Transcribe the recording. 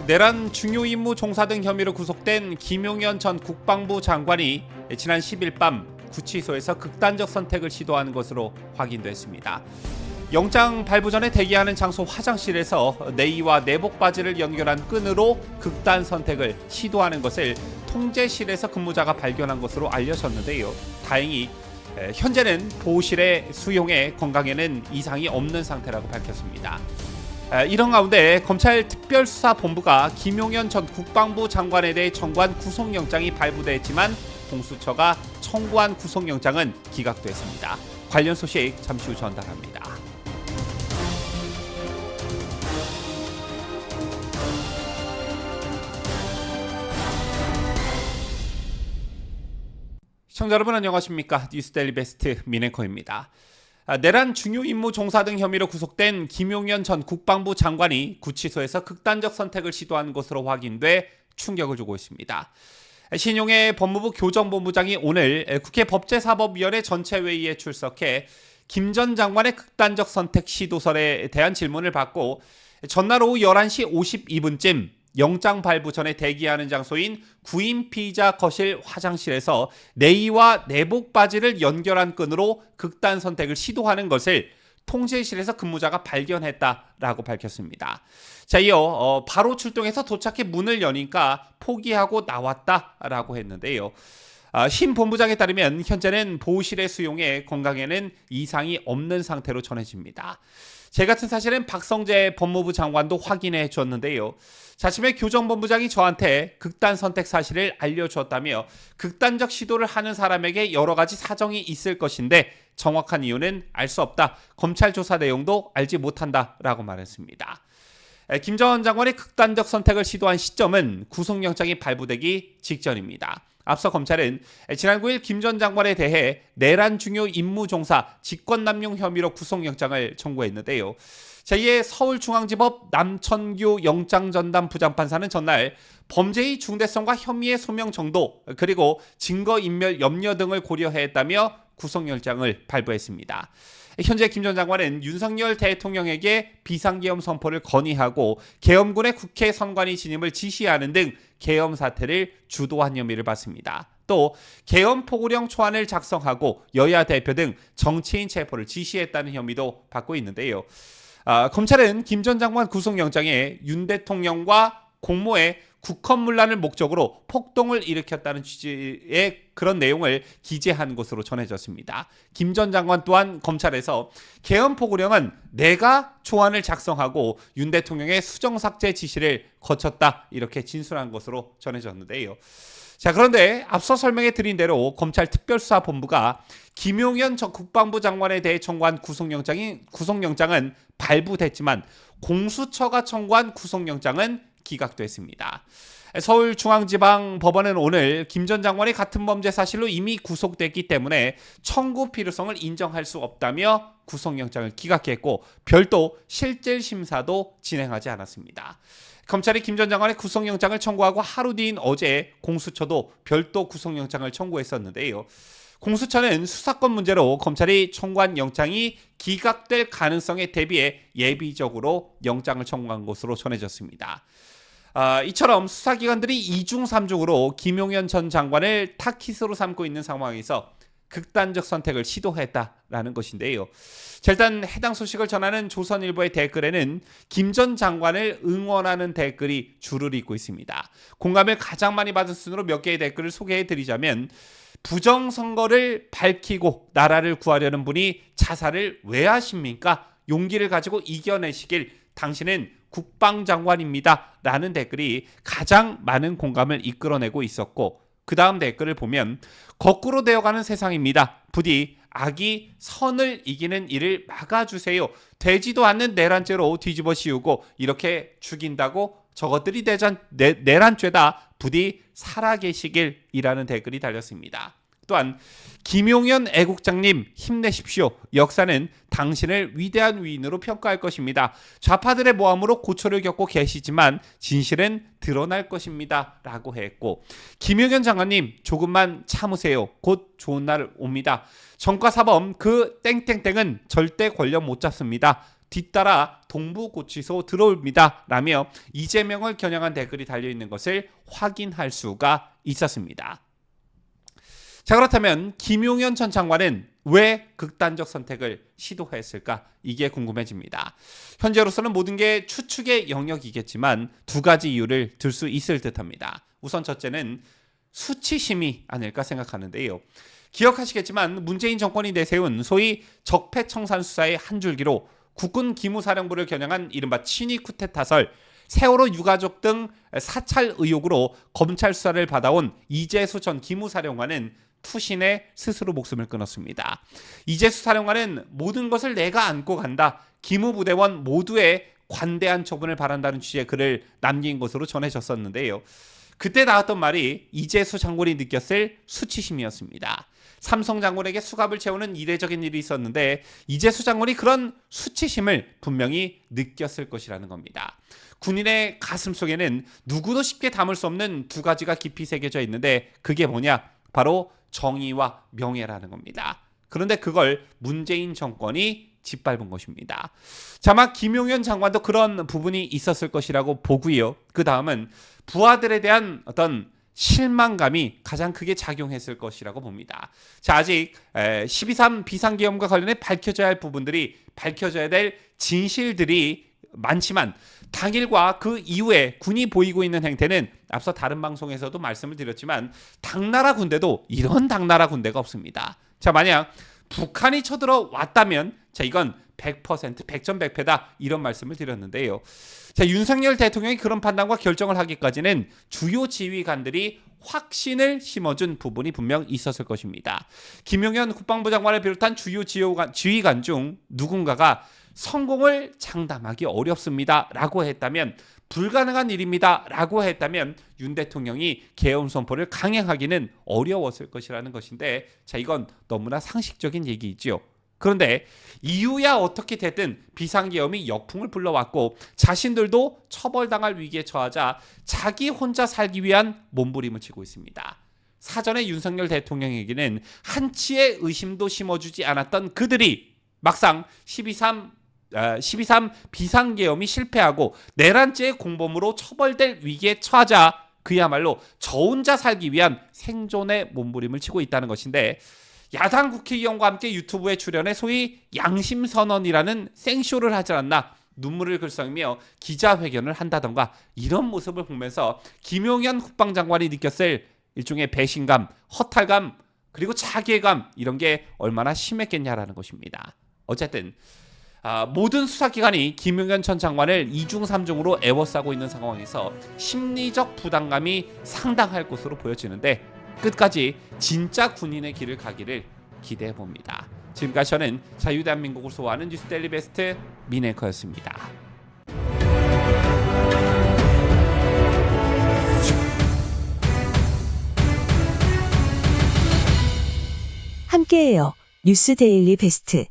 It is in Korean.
내란 중요 임무 종사 등 혐의로 구속된 김용현 전 국방부 장관이 지난 10일 밤 구치소에서 극단적 선택을 시도한 것으로 확인됐습니다. 영장 발부 전에 대기하는 장소 화장실에서 내의와 내복 바지를 연결한 끈으로 극단 선택을 시도하는 것을 통제실에서 근무자가 발견한 것으로 알려졌는데요. 다행히 현재는 보호실의 수용에 건강에는 이상이 없는 상태라고 밝혔습니다. 이런 가운데 검찰 특별수사본부가 김용현 전 국방부 장관에 대해 청구한 구속영장이 발부됐지만 공수처가 청구한 구속영장은 기각됐습니다. 관련 소식 잠시 후 전달합니다. 시청자 여러분 안녕하십니까? 뉴스데일리 베스트 민앵커입니다. 내란 중요 임무 종사 등 혐의로 구속된 김용현 전 국방부 장관이 구치소에서 극단적 선택을 시도한 것으로 확인돼 충격을 주고 있습니다. 신용의 법무부 교정본부장이 오늘 국회 법제사법위원회 전체회의에 출석해 김 전 장관의 극단적 선택 시도설에 대한 질문을 받고 전날 오후 11시 52분쯤 영장 발부 전에 대기하는 장소인 구인 피의자 거실 화장실에서 내의와 내복 바지를 연결한 끈으로 극단 선택을 시도하는 것을 통제실에서 근무자가 발견했다라고 밝혔습니다. 자, 이어 바로 출동해서 도착해 문을 여니까 포기하고 나왔다라고 했는데요. 신 본부장에 따르면 현재는 보호실의 수용에 건강에는 이상이 없는 상태로 전해집니다. 제 같은 사실은 박성재 법무부 장관도 확인해 줬는데요. 자침에 교정본부장이 저한테 극단 선택 사실을 알려주었다며 극단적 시도를 하는 사람에게 여러 가지 사정이 있을 것인데 정확한 이유는 알 수 없다. 검찰 조사 내용도 알지 못한다라고 말했습니다. 김 전 장관의 극단적 선택을 시도한 시점은 구속영장이 발부되기 직전입니다. 앞서 검찰은 지난 9일 김 전 장관에 대해 내란 중요 임무 종사 직권남용 혐의로 구속영장을 청구했는데요. 제2의 서울중앙지법 남천규 영장전담 부장판사는 전날 범죄의 중대성과 혐의의 소명 정도 그리고 증거인멸 염려 등을 고려했다며 구속영장을 발부했습니다. 현재 김 전 장관은 윤석열 대통령에게 비상계엄 선포를 건의하고 계엄군의 국회 선관위 진임을 지시하는 등 계엄 사태를 주도한 혐의를 받습니다. 또 계엄 포고령 초안을 작성하고 여야 대표 등 정치인 체포를 지시했다는 혐의도 받고 있는데요. 검찰은 김 전 장관 구속영장에 윤 대통령과 공모의 국헌문란을 목적으로 폭동을 일으켰다는 취지의 그런 내용을 기재한 것으로 전해졌습니다. 김 전 장관 또한 검찰에서 계엄 포고령은 내가 초안을 작성하고 윤 대통령의 수정 삭제 지시를 거쳤다 이렇게 진술한 것으로 전해졌는데요. 자, 그런데 앞서 설명해 드린 대로 검찰 특별수사본부가 김용현 전 국방부 장관에 대해 청구한 구속영장은 발부됐지만 공수처가 청구한 구속영장은 기각됐습니다. 서울중앙지방법원은 오늘 김 전 장관이 같은 범죄 사실로 이미 구속됐기 때문에 청구 필요성을 인정할 수 없다며 구속영장을 기각했고 별도 실질심사도 진행하지 않았습니다. 검찰이 김 전 장관의 구속영장을 청구하고 하루 뒤인 어제 공수처도 별도 구속영장을 청구했었는데요. 공수처는 수사권 문제로 검찰이 청구한 영장이 기각될 가능성에 대비해 예비적으로 영장을 청구한 것으로 전해졌습니다. 이처럼 수사기관들이 2중 3중으로 김용현 전 장관을 타깃으로 삼고 있는 상황에서 극단적 선택을 시도했다라는 것인데요. 자, 일단 해당 소식을 전하는 조선일보의 댓글에는 김 전 장관을 응원하는 댓글이 줄을 잇고 있습니다. 공감을 가장 많이 받은 순으로 몇 개의 댓글을 소개해드리자면 부정선거를 밝히고 나라를 구하려는 분이 자살을 왜 하십니까? 용기를 가지고 이겨내시길 당신은 국방장관입니다. 라는 댓글이 가장 많은 공감을 이끌어내고 있었고 그 다음 댓글을 보면 거꾸로 되어가는 세상입니다. 부디 악이 선을 이기는 일을 막아주세요. 되지도 않는 내란죄로 뒤집어 씌우고 이렇게 죽인다고 저것들이 내란죄다. 부디 살아계시길이라는 댓글이 달렸습니다. 또한 김용현 애국장님 힘내십시오. 역사는 당신을 위대한 위인으로 평가할 것입니다. 좌파들의 모함으로 고초를 겪고 계시지만 진실은 드러날 것입니다. 라고 했고 김용현 장관님 조금만 참으세요. 곧 좋은 날 옵니다. 정과사범 그 땡땡땡은 절대 권력 못 잡습니다. 뒤따라 동부구치소 들어옵니다 라며 이재명을 겨냥한 댓글이 달려있는 것을 확인할 수가 있었습니다. 자, 그렇다면 김용현 전 장관은 왜 극단적 선택을 시도했을까? 이게 궁금해집니다. 현재로서는 모든 게 추측의 영역이겠지만 두 가지 이유를 들 수 있을 듯합니다. 우선 첫째는 수치심이 아닐까 생각하는데요. 기억하시겠지만 문재인 정권이 내세운 소위 적폐청산 수사의 한 줄기로 국군 기무사령부를 겨냥한 이른바 친위 쿠데타설, 세월호 유가족 등 사찰 의혹으로 검찰 수사를 받아온 이재수 전 기무사령관은 투신에 스스로 목숨을 끊었습니다. 이재수 사령관은 모든 것을 내가 안고 간다. 기무부대원 모두의 관대한 처분을 바란다는 취지의 글을 남긴 것으로 전해졌었는데요. 그때 나왔던 말이 이재수 장군이 느꼈을 수치심이었습니다. 삼성 장군에게 수갑을 채우는 이례적인 일이 있었는데 이재수 장군이 그런 수치심을 분명히 느꼈을 것이라는 겁니다. 군인의 가슴 속에는 누구도 쉽게 담을 수 없는 두 가지가 깊이 새겨져 있는데 그게 뭐냐? 바로 정의와 명예라는 겁니다. 그런데 그걸 문재인 정권이 짓밟은 것입니다. 아마 김용현 장관도 그런 부분이 있었을 것이라고 보고요. 그 다음은 부하들에 대한 어떤 실망감이 가장 크게 작용했을 것이라고 봅니다. 자, 아직 12.3 비상계엄과 관련해 밝혀져야 할 부분들이, 밝혀져야 될 진실들이 많지만 당일과 그 이후에 군이 보이고 있는 행태는 앞서 다른 방송에서도 말씀을 드렸지만 당나라 군대도 이런 당나라 군대가 없습니다. 자, 만약 북한이 쳐들어왔다면 자, 이건 100% 백전백패다 이런 말씀을 드렸는데요. 자, 윤석열 대통령이 그런 판단과 결정을 하기까지는 주요 지휘관들이 확신을 심어준 부분이 분명 있었을 것입니다. 김용현 국방부 장관을 비롯한 주요 지휘관 중 누군가가 성공을 장담하기 어렵습니다 라고 했다면, 불가능한 일입니다 라고 했다면 윤 대통령이 계엄 선포를 강행하기는 어려웠을 것이라는 것인데, 자, 이건 너무나 상식적인 얘기이지요. 그런데 이유야 어떻게 됐든 비상계엄이 역풍을 불러왔고 자신들도 처벌당할 위기에 처하자 자기 혼자 살기 위한 몸부림을 치고 있습니다. 사전에 윤석열 대통령에게는 한치의 의심도 심어주지 않았던 그들이 막상 12.3 비상계엄이 실패하고 내란죄의 공범으로 처벌될 위기에 처하자 그야말로 저 혼자 살기 위한 생존의 몸부림을 치고 있다는 것인데, 야당 국회의원과 함께 유튜브에 출연해 소위 양심선언이라는 생쇼를 하지 않나 눈물을 글썽이며 기자회견을 한다던가 이런 모습을 보면서 김용현 국방장관이 느꼈을 일종의 배신감, 허탈감, 그리고 자괴감, 이런 게 얼마나 심했겠냐라는 것입니다. 어쨌든 모든 수사기관이 김용현 전 장관을 2중 3중으로 애워싸고 있는 상황에서 심리적 부담감이 상당할 것으로 보여지는데 끝까지 진짜 군인의 길을 가기를 기대해봅니다. 지금까지 저는 자유대한민국을 소화하는 뉴스데일리 베스트 민앵커였습니다. 함께해요. 뉴스데일리 베스트.